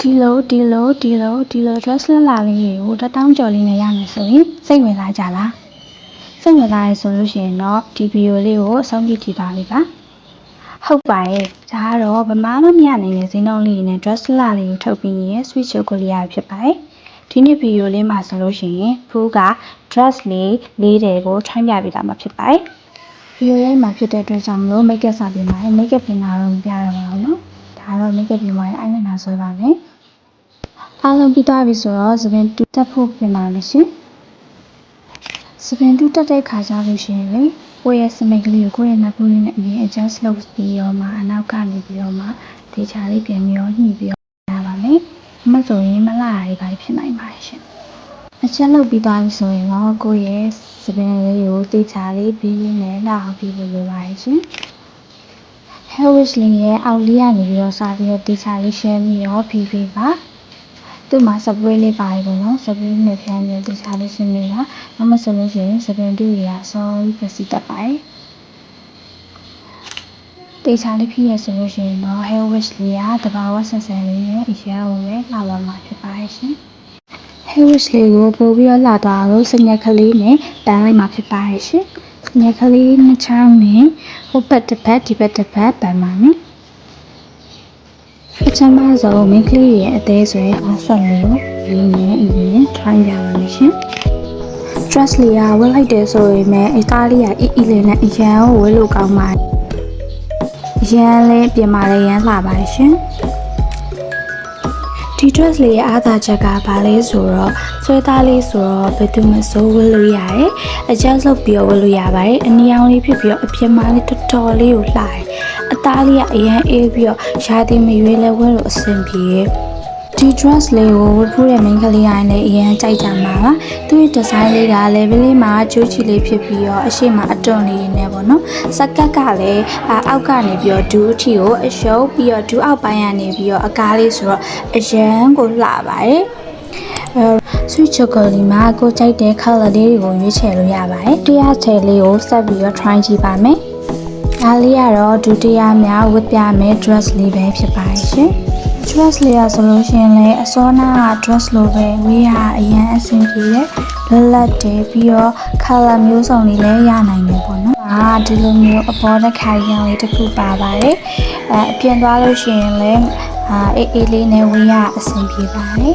ဒီလို dress လာလေးကို1000ကျော်လေးနဲ့ရမယ်ဆိုရင်စိတ်ဝင်စားကြလားစိတ်ဝင်စားရဲဆိုလို့ရှိရင်တော့ဒီဗီဒီယိုလေးကိုအဆုံးထိကြည့်ပါလိမ့်ပါဟုတ်ပါရဲ့ဒါကတော့ဗမာမမရနိုင်တဲ့ဈေးနှုန်းလေးနဲ့ dress လာလေးကိုထုတ်ပြီးရင် switch chocolate ဖြစ်ပါတယ်ဒီနေ့ဗီဒီယိုလေးမှာဆိုလို့ရှိရင်ဖူးက dress လေးတွေကို try ပြပေးတာမှာဖြစ်ပါတယ်ဗီဒီယိုလေးမှာဖြစ်တဲ့အတွက်ကြောင့်မလို့ make up စပြင်ပါတယ် make up ပြင်တာတော့မပြရပါဘူးနော်ဒါတော့ make up ပြင်ပါတယ် eyeliner ဆွဲပါမယ်အားလုံးပြီးသွားပြီဆိုတော့သပင်တူတက်ဖို့ပြင်ပါမယ်ရှင်သပင်တူတက်တဲ့ခါကျလို့ရှိရင်လေကိုယ့်ရဲ့စမိတ်ကလေးကိုကိုယ့်ရဲ့နှာပူးလေးနဲ့အရင် adjust လုပ်ပြီးတော့မှအနောက်ကနေပြီးတော့မှဒေချာလေးပြန်ပြီးတော့ညှိပြီးတော့ရပါမယ်မဆိုရင်မလှရည်ပါဖြစ်နိုင်ပါတယ်ရှင်အချက်လုပ်ပြီးသွားပြီဆိုရင်တော့ကိုယ့်ရဲ့သပင်လေးကိုဒေချာလေးပြီးရင်းနဲ့လှအောင်ပြီးလို့ရပါတယ်ရှင်hair wish လေးရဲ့အောက်လေးကနေပြီးတော့စပြီးတော့ဒေချာလေးရှင်းပြီးတော့ဖြည်းဖြည်းပါသူ့မှာစပရေးလေးပါတယ်ပေါ့နော်စပရေးနဲ့ဖြန်းပြီးဒေချာလေးရှင်းနေတာမဆိုလို့ရှိရင်စပင်တူတွေကအစောကြီးပစီတတ်ပါတယ်ဒေချာလေးဖြည့်ရဆိုလို့ရှိရင်တော့ hair wish လေးကတဘာဝဆန်ဆန်လေးနဲ့အရာကိုပဲလှပါမှာဖြစ်ပါတယ်ရှင် hair wish လေးကိုပို့ပြီးတော့လှသွားလို့စညက်ကလေးနဲ့ပန်းလိုက်မှာဖြစ်ပါတယ်ရှင်စညက်ကလေးနှစ်ချောင်းနဲ့ဟိုဘက်တစ်ဖက်ဒီဘက်တစ်ဖက်ပန်းပါမယ်အချမ်းမဆုံးမိန်းကလေးရဲ့အသေးဆွဲအားဆက်လေးလေးနဲ့အရင် try ပြပါမယ်ရှင် dress လေးကဝတ်လိုက်တယ်ဆိုရင်လည်းအသားလေးကအီလေးနဲ့အရန်ကိုဝတ်လို့ကောင်းပါတယ်အရန်လေးပြင်မာလေးရန်လှပါတယ်ရှင်ဒီ dress လေးရဲ့အားသာချက်ကဘာလဲဆိုတော့ဆွဲသားလေးဆိုတော့ဘယ်သူမှစိုးဝတ်လို့ရတယ် adjust လုပ်ပြီးတော့ဝတ်လို့ရပါတယ်အနီအောင်လေးဖြစ်ပြီးတော့အပြင်မှာလေးတော်တော်လေးကိုလှတယ်အသားလေးကအရန်အေးပြီးတော့ရာသီမရွေးလဲဝတ်လို့အဆင်ပြေဒီ dress လေးကိုဝတ်ဖို့တဲ့မိန်းကလေးတိုင်းလည်းအရန်ကြိုက်ကြမှာပါသူ့ရဲ့ design လေးက level လေးမှာကျိုးချီလေးဖြစ်ပြီးတော့အရှိမအတွန့်လေးနေပေါ့နော်စကတ်ကလည်းအောက်ကနေပြီးတော့ဒူးအထီကိုအရှုပ်ပြီးတော့ဒူးအောက်ပိုင်းကနေပြီးတော့အကားလေးဆိုတော့အရန်ကိုလှပါတယ်sweet chocolate မှာကိုကြိုက်တဲ့ color လေးတွေကိုရွေးချယ်လို့ရပါတယ်တရားချယ်လေးကိုဆက်ပြီးတော့ try ကြည့်ပါမယ်ဒါလေးကတော့ဒုတိယမြောက်ဝတ်ပြမယ် dress လေးပဲဖြစ်ပါတယ်ရှင်dress လေးရဆိုလို့ရှိရင်လည်းအစောနာက dress လိုပဲဝေးရအရန်အဆင်ပြေတယ်လက်တယ်ပြီးတော့ color မျိုးစုံလေးလည်းရနိုင်တယ်ပေါ့နော်ဒီလိုမျိုးအပေါ်တစ်ခါရောင်လေးတစ်ခုပါပါတယ်အပြင်သွားလို့ရှိရင်လည်းအေးလေးနဲ့ဝေးရအဆင်ပြေပါတယ်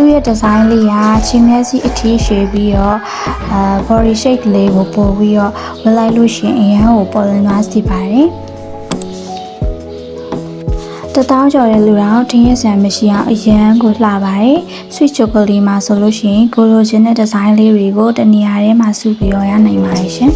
သူ့ရဲ့ design လေးကချင်းမျက်စိအထီးရှည်ပြီးတော့body shape လေးကိုပို့ပြီးတော့ဝတ်လိုက်လို့ရှိရင်အရန်ကိုပေါ်လွင်သွားစေပါတယ်1000ကျော်တဲ့လူတော်ထင်းရဆန်မရှိအောင်အရန်ကိုလှပါတယ် sweet chocolate မှာဆိုလို့ရှိရင်ကိုလိုချင်တဲ့ design လေးတွေကိုတနေရာထဲမှာစုပြီးတော့ရနိုင်ပါတယ်ရှင်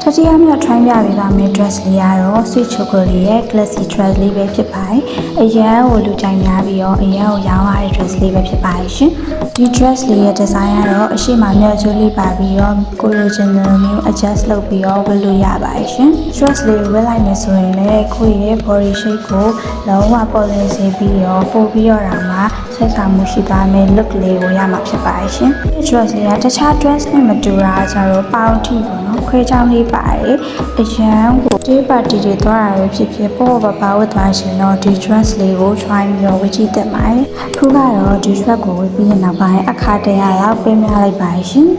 တတိယမြောက် try ပြပေးပါမယ် dress လေးကတော့ sweet chocolate ရဲ့ classy dress လေးပဲဖြစ်ပါတယ်အရန်ကိုလူကြိုက်များပြီးတော့အရန်ကိုရောင်းရတဲ့ dress လေးပဲဖြစ်ပါတယ်ရှင်ဒီ dress လေးရဲ့ design ကတော့အရှိမမြောက်ကျိုးလေးပါပြီးတော့ကိုလိုချင်တဲ့မျိုး adjust လုပ်ပြီးတော့ဝတ်လို့ရပါတယ်ရှင် dress လေးဝတ်လိုက်မယ်ဆိုရင်လည်းကိုယ့်ရဲ့ body shape ကိုလုံးဝပေါ်လွင်စေပြီးတော့ပို့ပြီးတော့ဒါမှဆက်ဆံမှုရှိသွားမယ် look လေးကိုရမှာဖြစ်ပါတယ်ရှင်ဒီ dress လေးကတခြား dress နဲ့မတူတာကြတော့ပေါင်းထိပေါ့နော်ခွဲချောင်းလေးပါတယ်အရန်ကိုဒီပါတီတွေသွားတာပဲဖြစ်ဖြစ်ပေါ့ပါဝတ်သွားရှင်တော့ဒီ dress လေးကို try ပြီးတော့ဝတ်ကြည့်တက်ပါတယ်ခုကတော့ဒီ dress ကိုဝတ်ပြီးရင်နောက်ပိုင်းအခါတရလောက်ပြင်ပြလိုက်ပါရှင်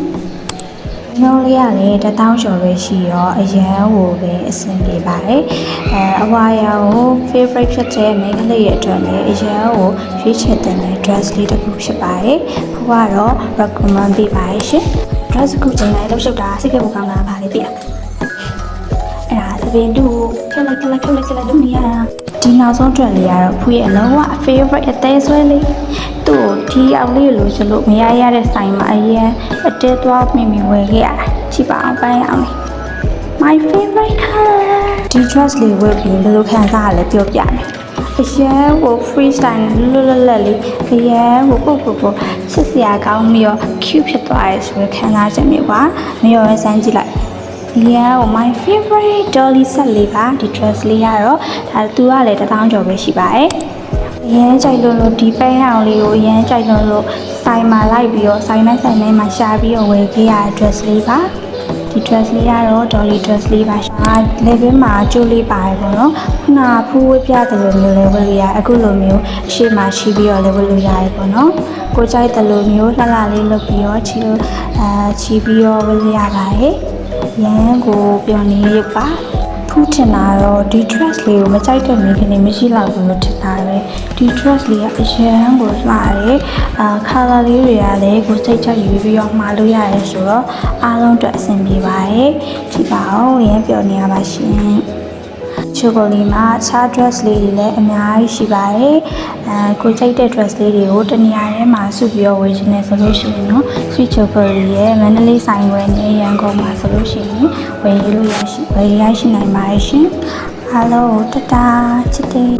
နှုံးလေးကလည်း1000ကျော်ပဲရှိရောအရန်ကိုပဲအဆင်ပြေပါတယ်အဝါရောင်ကို favorite ဖြစ်တဲ့မိန်းကလေးရဲ့အတွက်လည်းအရန်ကိုရွေးချယ်တဲ့ dress လေးတစ်ခုဖြစ်ပါတယ်ခုကတော့ recommend ပေးပါတယ်ရှင် dress ခုချိန်တိုင်းလှုပ်ရှုပ်တာစိတ်ကပူကောင်းတာပါလေပြအဲ့ဒါသပင်တူဖြုတ်လိုက်လုပ်နေရတာဒီနောက်ဆုံးထွက်လေးကတော့ဖူးရဲ့အလုံးဝ favorite အသေးဆွဲလေးသူ့ဒီအောင်လေးလို့ဆိုလို့မရရတဲ့ဆိုင်မှာအရင်အတဲသွားမိဝယ်ခဲ့ရတာကြည့်ပါအောင်ပန်းအောင်လေး my favorite color ဒီ dress လေးဝယ်ပြီးဘယ်လိုခံစားရလဲပြောပြမယ်အရင်ကို free style လွတ်လေးအရင်ကိုပုတ်ချစ်စရာကောင်းပြီးတော့ cute ဖြစ်သွားရဲဆိုခံစားချက်မျိုးပါမရောရဲစမ်းကြည့်လိုက်Yeah, my favorite dolly set လေးပါဒီ dress လေးကတော့ဒါသူကလည်း1000ကျော်ပဲရှိပါတယ်။ရမ်းကြိုက်လို့ဒီပန်းအောင်လေးကိုရမ်းကြိုက်လို့ဆိုင်မှာလိုက်ပြီးတော့ဆိုင်နဲ့မှာရှာပြီးတော့ဝယ်ခဲ့ရတဲ့ dress လေးပါ။ ဒီ dress လေးကတော့ dolly dress လေးပါရှင်။ level မှာကျိုးလေးပါတယ်ပေါ့နော်။ခုနကဖူးဝေးပြတယ်လို့မျိုးလည်းဝတ်လို့ရအခုလိုမျိုးအရှိမှရှိပြီးတော့လည်းဝတ်လို့ရတယ်ပေါ့နော်။ကိုကြိုက်တယ်လို့မျိုးလှလှလေးလုပ်ပြီးတော့ချီပြီးတော့ဝတ်လို့ရပါတယ်။ရန်ကိုပြောနေရပါဖူးထင်တာတော့ဒီ dress လေးကိုမကြိုက်တဲ့မိခင်တွေမရှိတော့ဘူးလို့ထင်တာပဲဒီ dress လေးကအရန်ကိုလှတယ်color လေးတွေကလည်းကိုစိတ်ချရွေးပြီးတော့မှားလို့ရတယ်ဆိုတော့အားလုံးအတွက်အဆင်ပြေပါတယ်ဒီပါအောင်ရန်ပြောနေရပါရှင်ချိုကိုလီမှာအခြား dress လေးတွေလည်းအများကြီးရှိပါတယ်ကိုကြိုက်တဲ့ dress လေးတွေကိုတနေရာထဲမှာစုပြီးတော့ဝယ်ချင်တယ်ဆိုလို့ရှိရင်နော် sweet chocolate ရဲ့မန္တလေးဆိုင်ဝယ်နေရန်ကုန်မှာဆိုလို့ရှိရင်ဝယ်ရရှိနိုင်ပါတယ်ရှင်အားလုံးတတာချစ်တယ်